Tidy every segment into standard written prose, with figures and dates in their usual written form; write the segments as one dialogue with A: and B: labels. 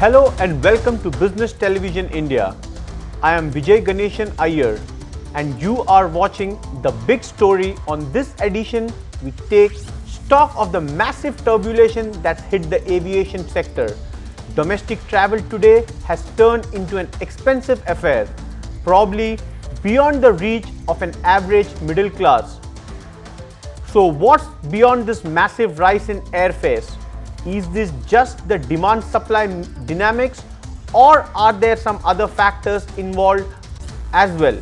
A: Hello and welcome to Business Television India. I am Vijay Ganeshan Iyer and you are watching The Big Story. On this edition, we take stock of the massive turbulence that's hit the aviation sector. Domestic travel today has turned into an expensive affair, probably beyond the reach of an average middle class. So what's beyond this massive rise in airfares? Is this just the demand-supply dynamics, or are there some other factors involved as well?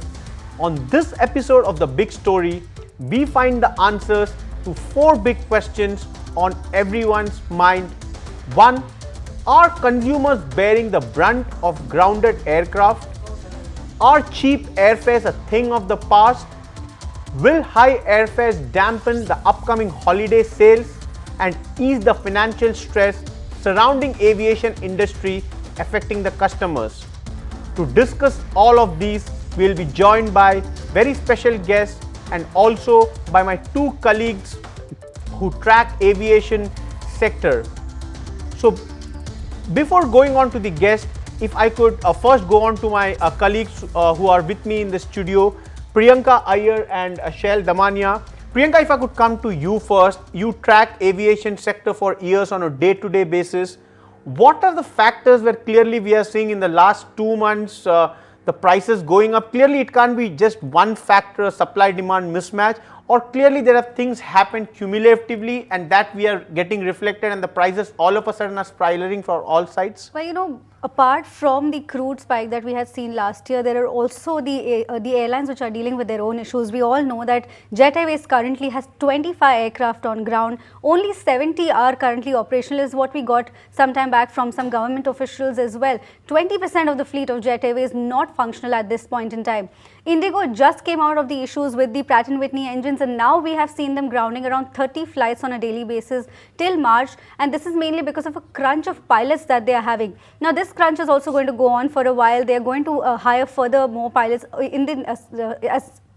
A: On this episode of The Big Story, we find the answers to 4 big questions on everyone's mind. 1. Are consumers bearing the brunt of grounded aircraft? Are cheap airfares a thing of the past? Will high airfares dampen the upcoming holiday sales and ease the financial stress surrounding aviation industry affecting the customers? To discuss all of these, we will be joined by very special guests and also by my 2 colleagues who track aviation sector. So before going on to the guest, if I could first go on to my colleagues who are with me in the studio, Priyanka Iyer and Shail Damania. Priyanka, if I could come to you first, you track aviation sector for years on a day-to-day basis. What are the factors where clearly we are seeing in the last 2 months the prices going up? Clearly it can't be just one factor, supply-demand mismatch, or clearly there are things happen cumulatively and that we are getting reflected and the prices all of a sudden are spiraling for all sides?
B: Well, apart from the crude spike that we had seen last year, there are also the airlines which are dealing with their own issues. We all know that Jet Airways currently has 25 aircraft on ground. Only 70 are currently operational is what we got some time back from some government officials as well. 20% of the fleet of Jet Airways not functional at this point in time. Indigo just came out of the issues with the Pratt & Whitney engines, and now we have seen them grounding around 30 flights on a daily basis till March, and this is mainly because of a crunch of pilots that they are having. Now this crunch is also going to go on for a while. They are going to hire further more pilots in as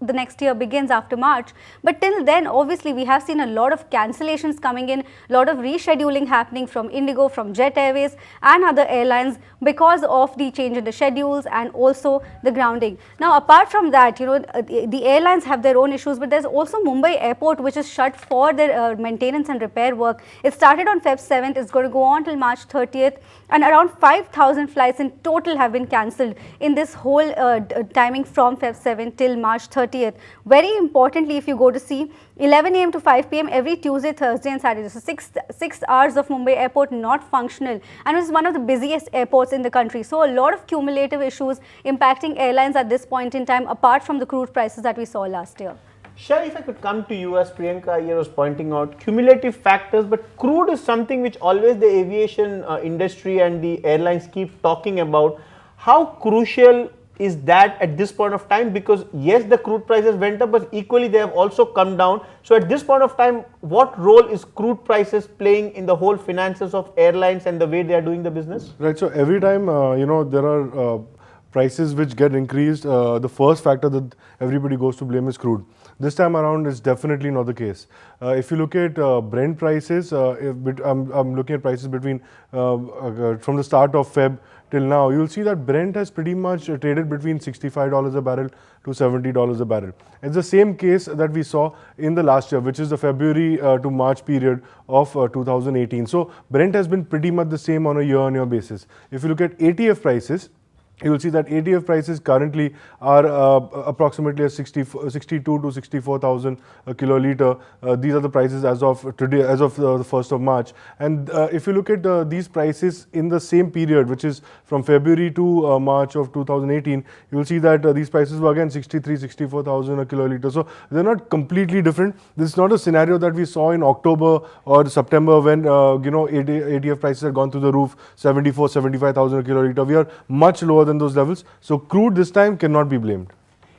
B: the next year begins after March. But till then, obviously, we have seen a lot of cancellations coming in, a lot of rescheduling happening from Indigo, from Jet Airways and other airlines because of the change in the schedules and also the grounding. Now, apart from that, the airlines have their own issues, but there's also Mumbai airport which is shut for their maintenance and repair work. It started on Feb 7th, it's going to go on till March 30th, and around 5,000 flights in total have been cancelled in this whole timing from Feb 7th till March 30th. Very importantly, if you go to see 11 AM to 5 PM every Tuesday, Thursday and Saturday, so 6 hours of Mumbai airport not functional, and it is one of the busiest airports in the country. So a lot of cumulative issues impacting airlines at this point in time, apart from the crude prices that we saw last year.
A: Shall, if I could come to you, as Priyanka here was pointing out, cumulative factors, but crude is something which always the aviation industry and the airlines keep talking about. How crucial is that at this point of time? Because yes, the crude prices went up, but equally they have also come down. So at this point of time, what role is crude prices playing in the whole finances of airlines and the way they are doing the business?
C: Right. So every time there are prices which get increased, the first factor that everybody goes to blame is crude. This time around, it's definitely not the case. If you look at Brent prices, I'm looking at prices between from the start of Feb till now, you'll see that Brent has pretty much traded between $65 a barrel to $70 a barrel. It's the same case that we saw in the last year, which is the February to March period of 2018. So Brent has been pretty much the same on a year-on-year basis. If you look at ATF prices, you will see that ATF prices currently are approximately 62 to 64,000 a kiloliter. These are the prices as of today, as of the 1st of March. And if you look at these prices in the same period, which is from February to March of 2018, you will see that these prices were again 63, 64,000 a kiloliter. So they're not completely different. This is not a scenario that we saw in October or September when ATF prices had gone through the roof, 74, 75,000 a kiloliter. We are much lower than those levels. So crude this time cannot be blamed.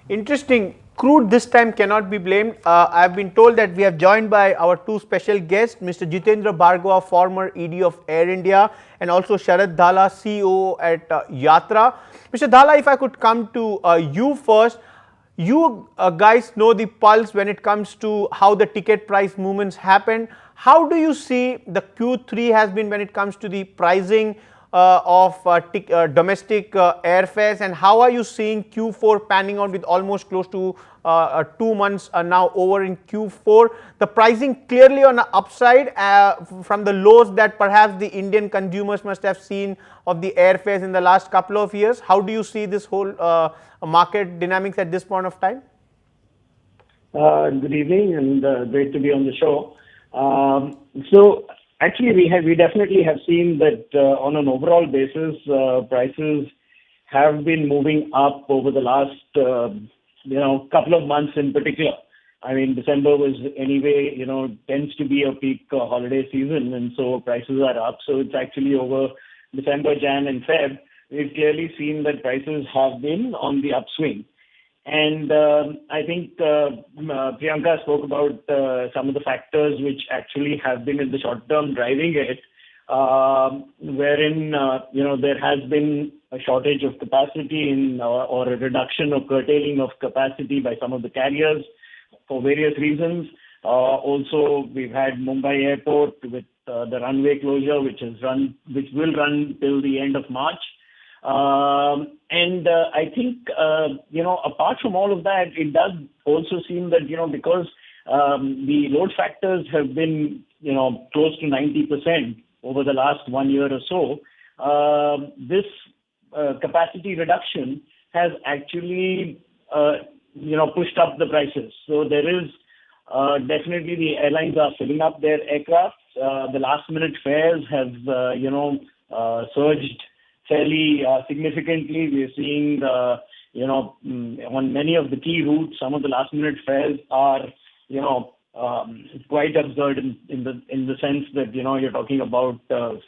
A: Interesting. Crude this time cannot be blamed. I have been told that we are joined by our 2 special guests, Mr. Jitendra Bhargava, former ED of Air India, and also Sharad Dhalla, CEO at Yatra. Mr. Dhalla, if I could come to you first. You guys know the pulse when it comes to how the ticket price movements happen. How do you see the Q3 has been when it comes to the pricing? of domestic airfares, and how are you seeing Q4 panning out with almost close to 2 months now over in Q4? The pricing clearly on the upside from the lows that perhaps the Indian consumers must have seen of the airfares in the last couple of years. How do you see this whole market dynamics at this point of time?
D: Good evening, and great to be on the show. So actually, we definitely have seen that on an overall basis, prices have been moving up over the last couple of months in particular. I mean, December was anyway, tends to be a peak holiday season, and so prices are up. So it's actually over December, Jan, and Feb. We've clearly seen that prices have been on the upswing. And I think Priyanka spoke about some of the factors which actually have been in the short term driving it, wherein there has been a shortage of capacity or a reduction or curtailing of capacity by some of the carriers for various reasons. Also, we've had Mumbai Airport with the runway closure, which will run till the end of March. And I think, apart from all of that, it does also seem that, because the load factors have been, close to 90% over the last 1 year or so, this capacity reduction has actually, pushed up the prices. So there is definitely the airlines are filling up their aircraft. The last minute fares have, surged fairly significantly. We're seeing, on many of the key routes, some of the last minute fares are, quite absurd in the sense that, you're talking about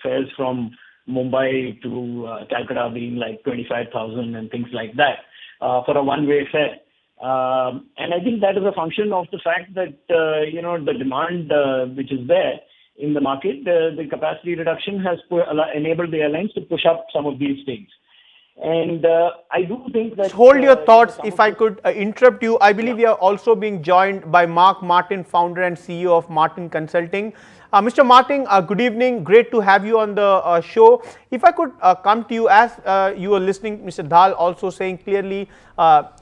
D: fares from Mumbai to Calcutta being like 25,000 and things like that for a one-way fare. And I think that is a function of the fact that, the demand which is there in the market, the capacity reduction has enabled the airlines to push up some of these things. And I do think that...
A: Hold your thoughts. If I could interrupt you, I believe we are also being joined by Mark Martin, founder and CEO of Martin Consulting. Mr. Martin, good evening. Great to have you on the show. If I could come to you, as you were listening, Mr. Dhal also saying clearly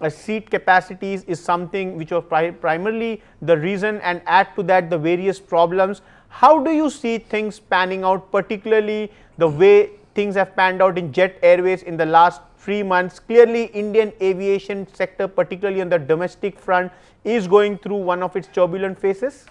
A: seat capacities is something which was primarily the reason, and add to that the various problems. How do you see things panning out, particularly the way things have panned out in Jet Airways in the last 3 months? Clearly, Indian aviation sector, particularly on the domestic front, is going through one of its turbulent phases.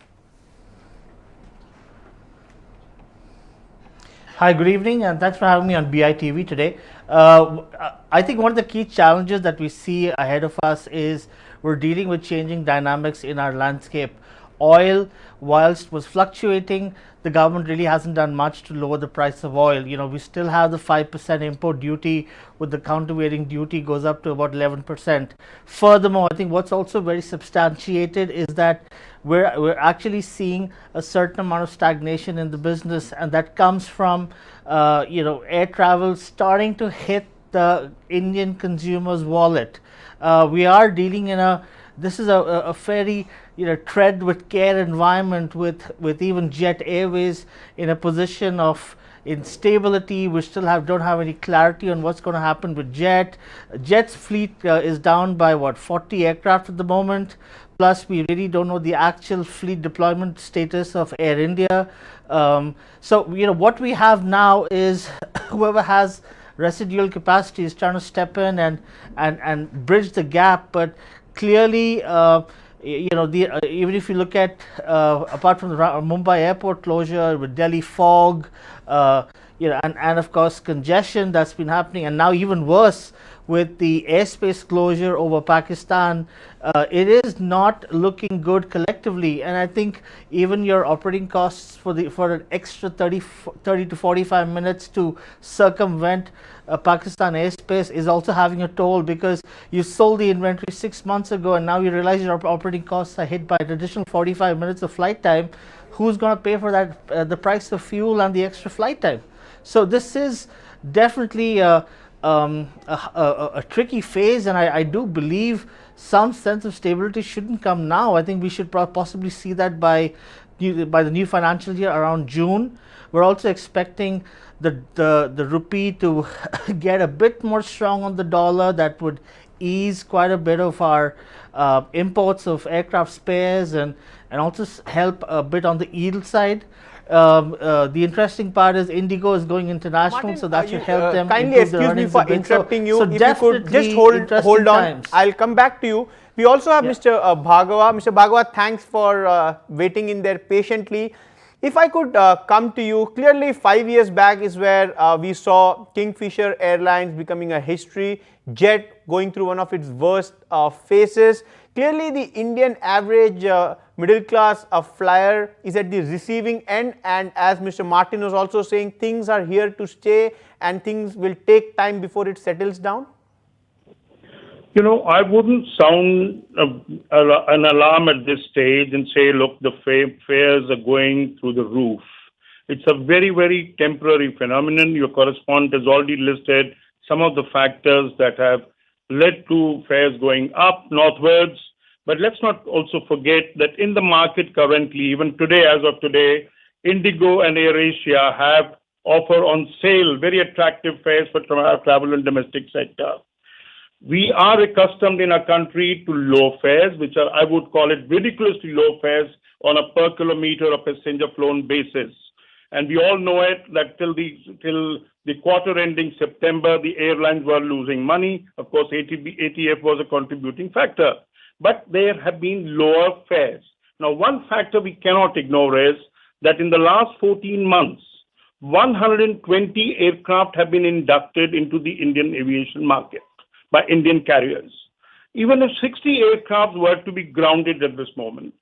E: Hi, good evening, and thanks for having me on BITV today. I think one of the key challenges that we see ahead of us is we're dealing with changing dynamics in our landscape. Oil, whilst was fluctuating, the government really hasn't done much to lower the price of oil. We still have the 5% import duty, with the countervailing duty goes up to about 11%. Furthermore, I think what's also very substantiated is that we're actually seeing a certain amount of stagnation in the business, and that comes from air travel starting to hit the Indian consumer's wallet. We are dealing in this is a very tread with care environment, with even Jet Airways in a position of instability. We still don't have any clarity on what's going to happen with Jet's fleet is down by 40 aircraft at the moment. Plus, we really don't know the actual fleet deployment status of Air India. So what we have now is whoever has residual capacity is trying to step in and bridge the gap. But clearly, even if you look at apart from the Mumbai airport closure, with Delhi fog, and of course congestion that's been happening, and now even worse with the airspace closure over Pakistan, it is not looking good collectively. And I think even your operating costs for an extra 30 to 45 minutes to circumvent Pakistan airspace is also having a toll, because you sold the inventory 6 months ago and now you realize your operating costs are hit by an additional 45 minutes of flight time. Who's going to pay for that, the price of fuel and the extra flight time? So this is definitely a tricky phase, and I do believe some sense of stability shouldn't come now. I think we should possibly see that by the new financial year around June. We're also expecting the rupee to get a bit more strong on the dollar. That would ease quite a bit of our imports of aircraft spares, and also help a bit on the yield side. The interesting part is Indigo is going international,
A: Martin,
E: so that should help them
A: kindly
E: improve their
A: excuse me
E: earnings
A: for
E: a bit.
A: interrupting you.
E: So
A: If you could just
E: definitely
A: hold on,
E: times.
A: I'll come back to you. We also have
E: Yeah.
A: Mr. Bhargava. Mr. Bhargava, thanks for waiting in there patiently. If I could come to you, clearly 5 years back is where we saw Kingfisher Airlines becoming a history, Jet going through one of its worst phases. Clearly the Indian average middle class flyer is at the receiving end, and as Mr. Martin was also saying, things are here to stay and things will take time before it settles down.
F: I wouldn't sound an alarm at this stage and say, look, the fares are going through the roof. It's a very, very temporary phenomenon. Your correspondent has already listed some of the factors that have led to fares going up northwards. But let's not also forget that in the market currently, even today, as of today, Indigo and AirAsia have offer on sale very attractive fares for travel and domestic sector. We are accustomed in our country to low fares, which are, I would call it, ridiculously low fares on a per kilometer or passenger flown basis. And we all know it that till the quarter ending September, the airlines were losing money. Of course, ATF was a contributing factor, but there have been lower fares. Now, one factor we cannot ignore is that in the last 14 months, 120 aircraft have been inducted into the Indian aviation market by Indian carriers. Even if 60 aircraft were to be grounded at this moment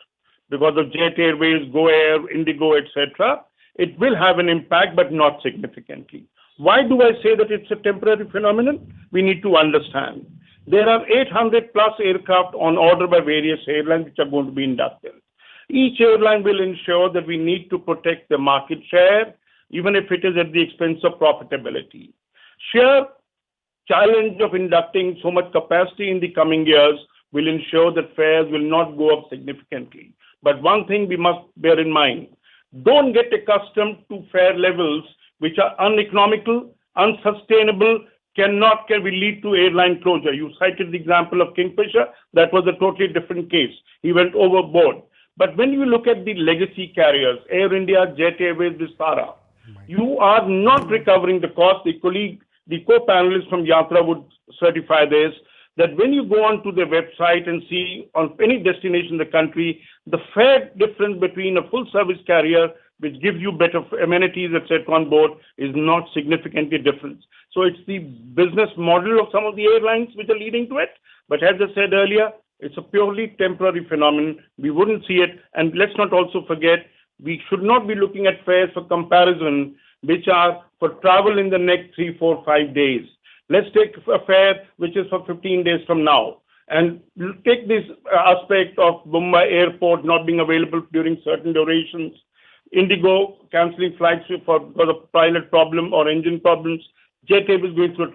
F: because of Jet Airways, Go Air, Indigo, etc., it will have an impact, but not significantly. Why do I say that it's a temporary phenomenon? We need to understand. There are 800 plus aircraft on order by various airlines which are going to be inducted. Each airline will ensure that we need to protect the market share, even if it is at the expense of profitability. Sheer challenge of inducting so much capacity in the coming years will ensure that fares will not go up significantly. But one thing we must bear in mind, don't get accustomed to fare levels which are uneconomical, unsustainable, can lead to airline closure. You cited the example of Kingfisher. That was a totally different case. He went overboard. But when you look at the legacy carriers, Air India, Jet Airways, Vistara, you are not recovering the cost. The co-panelists from Yatra would certify this, that when you go onto their website and see on any destination in the country, the fare difference between a full service carrier, which gives you better amenities, etc. on board, is not significantly different. So it's the business model of some of the airlines which are leading to it. But as I said earlier, it's a purely temporary phenomenon. We wouldn't see it. And let's not also forget, we should not be looking at fares for comparison, which are for travel in the next 3, 4, 5 days. Let's take a fare which is for 15 days from now. And take this aspect of Mumbai airport not being available during certain durations, Indigo cancelling flights because of pilot problem or engine problems, Jet Airways going through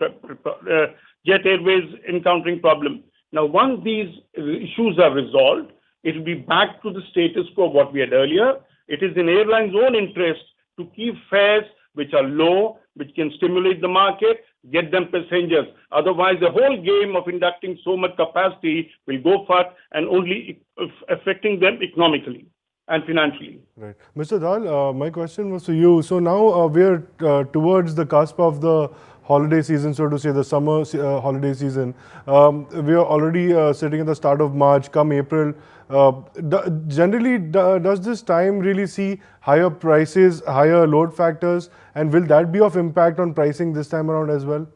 F: Jet Airways encountering problem. Now, once these issues are resolved, it will be back to the status quo of what we had earlier. It is in airlines' own interest to keep fares which are low, which can stimulate the market, get them passengers. Otherwise, the whole game of inducting so much capacity will go far and only affecting them economically and financially.
C: Right. Mr. Dal, my question was to you. So now we are towards the cusp of the holiday season, so to say, the summer holiday season. We are already sitting at the start of March. Come April, generally, does this time really see higher prices, higher load factors, and will that be of impact on pricing this time around as well?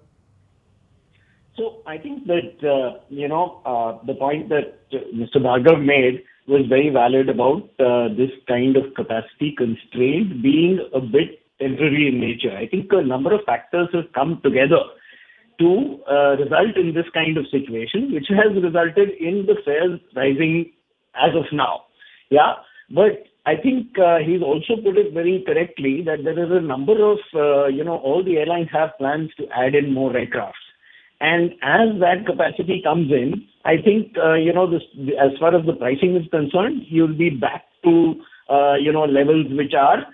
D: So I think that, the point that Mr. Bhargav made was very valid about this kind of capacity constraint being a bit temporary in nature. I think a number of factors have come together to result in this kind of situation, which has resulted in the fares rising as of now. Yeah, but I think he's also put it very correctly that there is a number of, all the airlines have plans to add in more aircraft. And as that capacity comes in, I think, as far as the pricing is concerned, you'll be back to, levels which are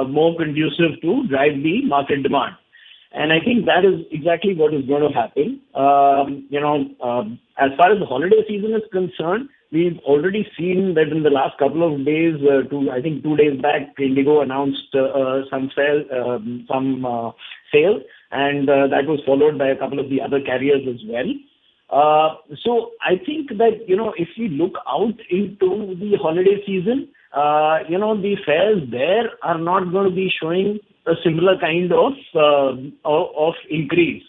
D: more conducive to drive the market demand. And I think that is exactly what is going to happen. As far as the holiday season is concerned, we've already seen that in the last couple of days, 2 days back, Indigo announced some sale, and that was followed by a couple of the other carriers as well. So I think that, if we look out into the holiday season, the fares there are not going to be showing a similar kind of increase.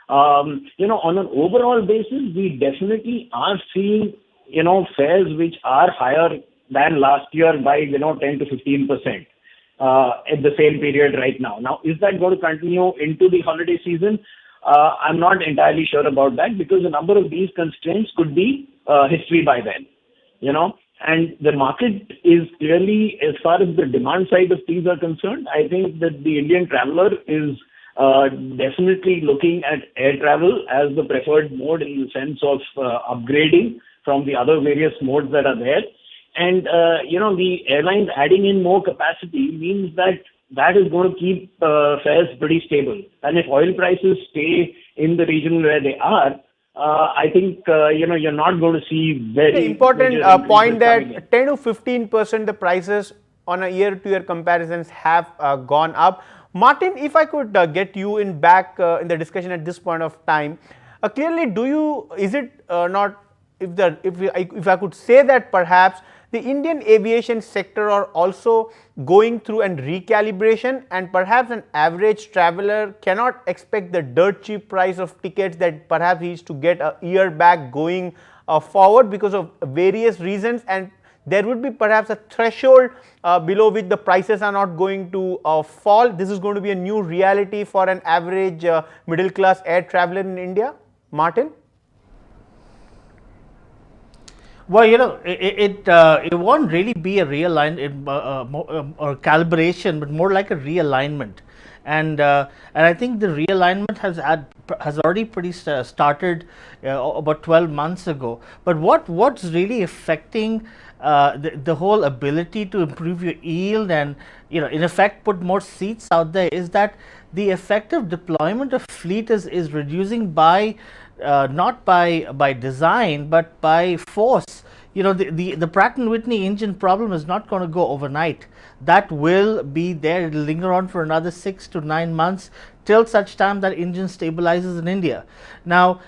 D: On an overall basis, we definitely are seeing, fares which are higher than last year by, 10 to 15%. At the same period right now. Now, is that going to continue into the holiday season? I'm not entirely sure about that, because a number of these constraints could be history by then, and the market is clearly, as far as the demand side of things are concerned, I think that the Indian traveler is definitely looking at air travel as the preferred mode, in the sense of upgrading from the other various modes that are there. And, the airlines adding in more capacity means that is going to keep fares pretty stable. And if oil prices stay in the region where they are, I think, you're not going to see very
A: important point that 10 to 15% the prices on a year-to-year comparisons have gone up. Martin, if I could get you in back in the discussion at this point of time, clearly, if I could say that perhaps the Indian aviation sector are also going through a recalibration, and perhaps an average traveler cannot expect the dirt cheap price of tickets that perhaps he used to get a year back going forward, because of various reasons, and there would be perhaps a threshold below which the prices are not going to fall. This is going to be a new reality for an average middle class air traveler in India. Martin?
E: Well, it won't really be a realignment or calibration, but more like a realignment, and I think the realignment has already started about 12 months ago. But what's really affecting the whole ability to improve your yield and in effect put more seats out there is that the effective deployment of fleet is reducing by not by design but by force. The Pratt & Whitney engine problem is not going to go overnight. That will be there. It will linger on for another 6 to 9 months till such time that engine stabilizes in India. Now,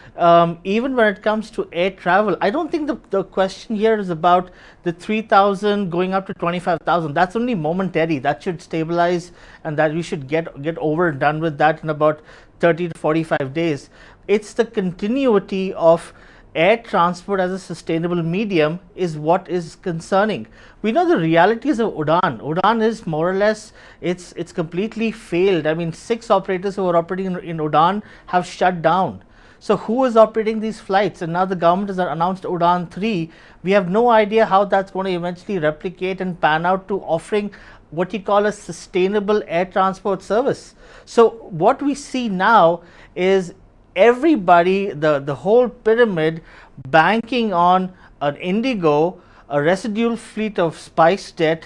E: even when it comes to air travel, I don't think the question here is about the 3,000 going up to 25,000. That's only momentary. That should stabilize, and that we should get over and done with that in about 30 to 45 days. It's the continuity of air transport as a sustainable medium is what is concerning. We know the realities of Udan. Udan is more or less, it's completely failed. I mean, 6 operators who are operating in Udan have shut down. So who is operating these flights? And now the government has announced Udan 3. We have no idea how that's going to eventually replicate and pan out to offering what you call a sustainable air transport service. So what we see now is everybody, the whole pyramid, banking on an Indigo, a residual fleet of SpiceJet,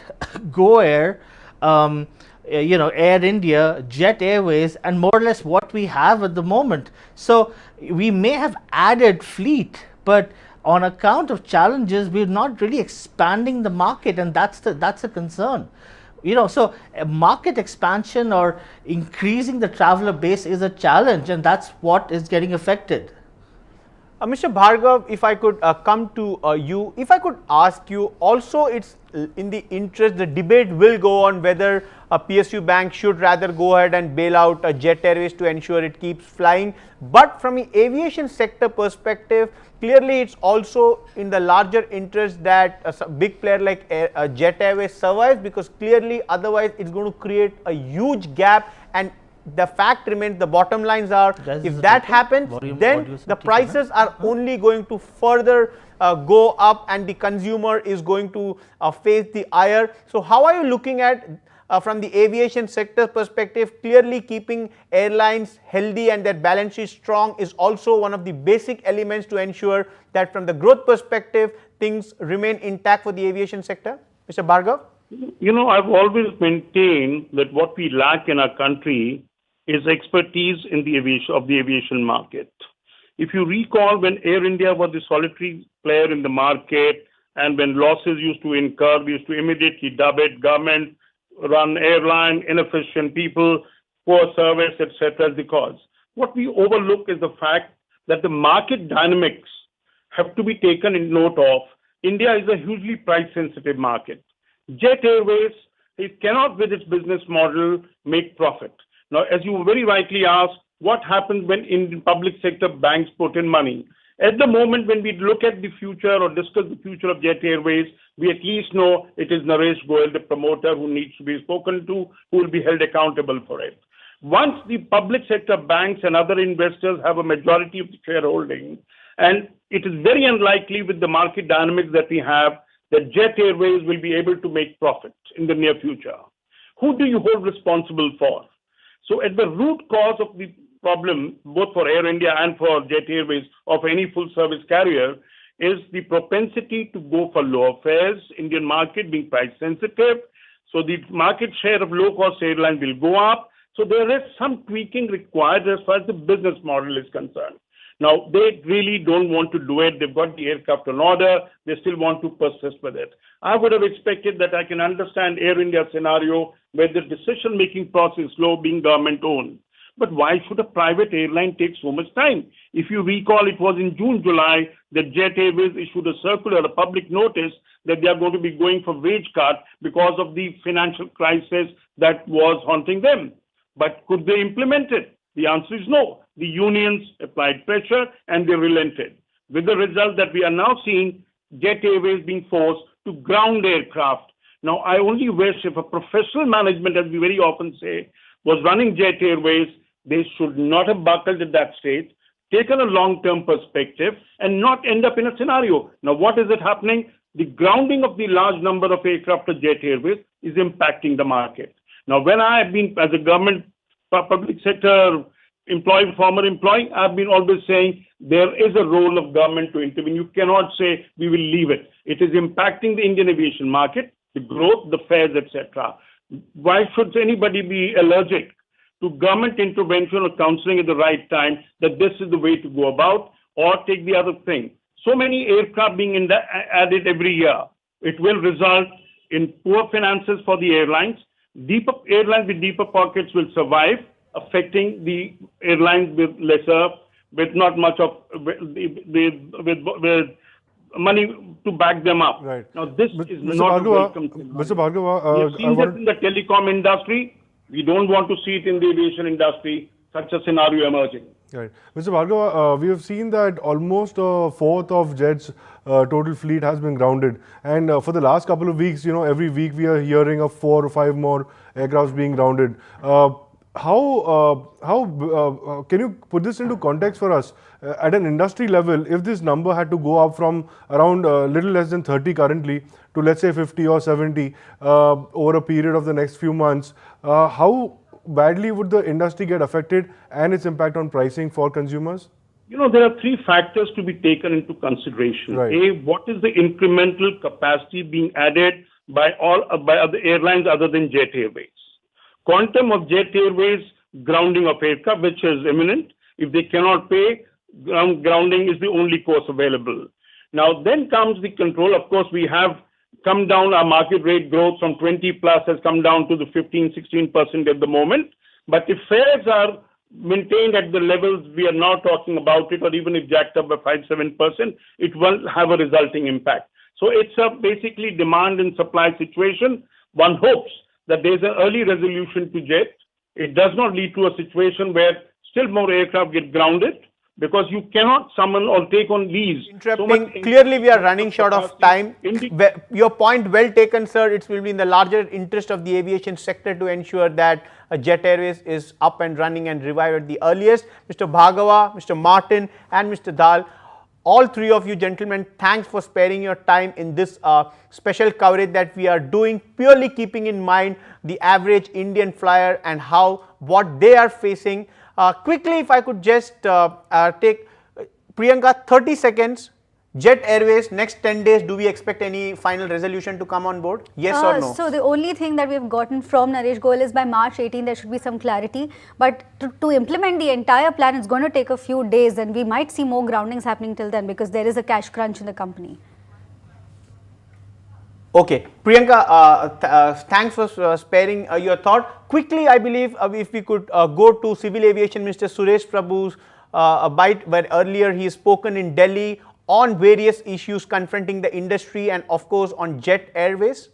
E: Go Air, Air India, Jet Airways, and more or less what we have at the moment. So we may have added fleet, but on account of challenges, we're not really expanding the market, and that's a concern. So market expansion or increasing the traveler base is a challenge, and that's what is getting affected.
A: Mr. Bhargav, if I could come to you, if I could ask you, also it's in the interest, the debate will go on whether a PSU bank should rather go ahead and bail out Jet Airways to ensure it keeps flying. But from the aviation sector perspective, clearly it's also in the larger interest that a big player like Jet Airways survives, because clearly otherwise it's going to create a huge gap, and the fact remains, the bottom lines are, if that happens, then the prices are only going to further go up, and the consumer is going to face the ire. So how are you looking at from the aviation sector perspective, clearly keeping airlines healthy and their balance sheet strong is also one of the basic elements to ensure that from the growth perspective, things remain intact for the aviation sector? Mr. Bhargav?
F: I've always maintained that what we lack in our country is expertise in the aviation market. If you recall, when Air India was the solitary player in the market, and when losses used to incur, we used to immediately dub it, government run airline, inefficient people, poor service, etc. as the cause. What we overlook is the fact that the market dynamics have to be taken in note of. India is a hugely price-sensitive market. Jet Airways, it cannot with its business model make profit. Now, as you very rightly asked, what happens when in the public sector banks put in money? At the moment, when we look at the future or discuss the future of Jet Airways, we at least know it is Naresh Goyal, the promoter, who needs to be spoken to, who will be held accountable for it. Once the public sector banks and other investors have a majority of the shareholding, and it is very unlikely with the market dynamics that we have that Jet Airways will be able to make profit in the near future. Who do you hold responsible for? So at the root cause of the problem, both for Air India and for Jet Airways of any full service carrier, is the propensity to go for lower fares, Indian market being price sensitive. So the market share of low cost airlines will go up. So there is some tweaking required as far as the business model is concerned. Now, they really don't want to do it. They've got the aircraft on order. They still want to persist with it. I would have expected that. I can understand Air India scenario where the decision-making process is slow, being government-owned. But why should a private airline take so much time? If you recall, it was in June, July that Jet Airways issued a circular, a public notice that they are going to be going for wage cut because of the financial crisis that was haunting them. But could they implement it? The answer is no. The unions applied pressure and they relented. With the result that we are now seeing Jet Airways being forced to ground aircraft. Now, I only wish if a professional management, as we very often say, was running Jet Airways, they should not have buckled at that stage, taken a long-term perspective, and not end up in a scenario. Now, what is it happening? The grounding of the large number of aircraft at Jet Airways is impacting the market. Now, when I have been, as a government, public sector employee, former employee, I've been always saying there is a role of government to intervene. You cannot say we will leave it. It is impacting the Indian aviation market, the growth, the fares, etc. Why should anybody be allergic to government intervention or counseling at the right time that this is the way to go about? Or take the other thing. So many aircraft being added every year. It will result in poor finances for the airlines. Deeper airlines with deeper pockets will survive, affecting the airlines with lesser, with not much of, with money to back them up.
C: Right.
F: Now, this
C: Mr.
F: is not a welcome
C: Mr. Bhargava,
F: we have seen this in the telecom industry. We don't want to see it in the aviation industry, such a scenario emerging.
C: Right. Mr. Bhargava, we have seen that almost a fourth of Jet's total fleet has been grounded. And for the last couple of weeks, every week we are hearing of 4 or 5 more aircrafts being grounded. How can you put this into context for us? At an industry level, if this number had to go up from around little less than 30 currently to let's say 50 or 70 over a period of the next few months, how badly would the industry get affected and its impact on pricing for consumers?
F: There are 3 factors to be taken into consideration.
C: Right.
F: A, what is the incremental capacity being added by other airlines other than Jet Airways? Quantum of Jet Airways grounding of aircraft, which is imminent. If they cannot pay, grounding is the only course available. Now, then comes the control. Of course, we have come down, our market rate growth from 20 plus has come down to the 15-16% at the moment. But if fares are maintained at the levels we are now talking about it, or even if jacked up by 5-7%, it will have a resulting impact. So it's a basically demand and supply situation. One hopes that there's an early resolution to Jet. It does not lead to a situation where still more aircraft get grounded, because you cannot summon or take on lease.
A: Interrupting, clearly we are running short of time. Your point well taken, sir. It will be in the larger interest of the aviation sector to ensure that Jet Airways is up and running and revived at the earliest. Mr. Bhargava, Mr. Martin and Mr. Dal, all three of you gentlemen, thanks for sparing your time in this special coverage that we are doing, purely keeping in mind the average Indian flyer and what they are facing. Quickly, if I could just take Priyanka, 30 seconds. Jet Airways, next 10 days, do we expect any final resolution to come on board? Yes or no?
B: So the only thing that we've gotten from Naresh Goyal is by March 18 there should be some clarity. But to implement the entire plan, it's going to take a few days, and we might see more groundings happening till then because there is a cash crunch in the company.
A: Okay, Priyanka, thanks for sparing your thought. Quickly, I believe if we could go to Civil Aviation Minister Suresh Prabhu's bite, where earlier he has spoken in Delhi on various issues confronting the industry and of course on Jet Airways.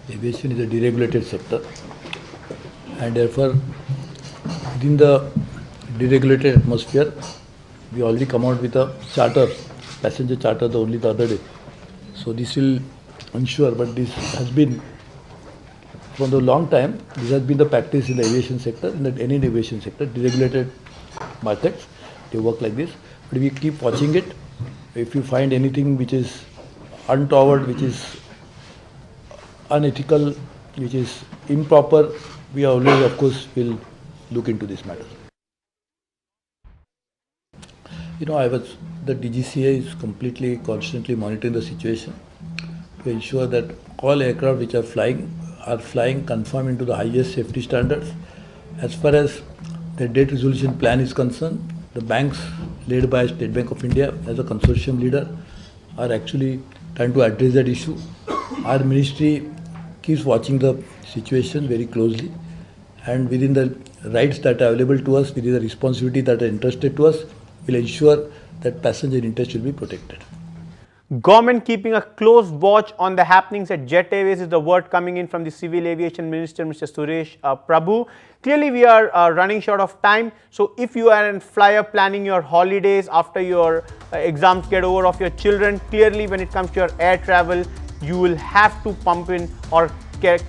G: Aviation is a deregulated sector, and therefore within the deregulated atmosphere we already come out with a charter, passenger charter, only the other day. So this will ensure, but this has been from the long time, this has been the practice in the aviation sector, in any aviation sector, deregulated markets, they work like this. But we keep watching it. If you find anything which is untoward, which is unethical, which is improper, we always, of course, will look into this matter. The DGCA is completely, constantly monitoring the situation to ensure that all aircraft which are flying conform into the highest safety standards. As far as the debt resolution plan is concerned, the banks led by State Bank of India as a consortium leader are actually trying to address that issue. Our ministry keeps watching the situation very closely, and within the rights that are available to us, within the responsibility that are entrusted to us, will ensure that passenger interest will be protected.
A: Government keeping a close watch on the happenings at Jet Airways is the word coming in from the Civil Aviation Minister, Mr. Suresh Prabhu. Clearly, we are running short of time. So, if you are a flyer planning your holidays after your exams get over of your children, clearly when it comes to your air travel, you will have to pump in or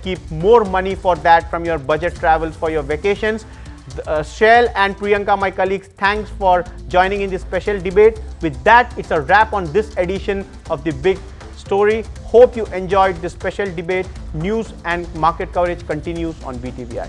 A: keep more money for that from your budget travels for your vacations. Shell and Priyanka, my colleagues, thanks for joining in this special debate. With that, it's a wrap on this edition of The Big Story. Hope you enjoyed this special debate. News and market coverage continues on BTVI.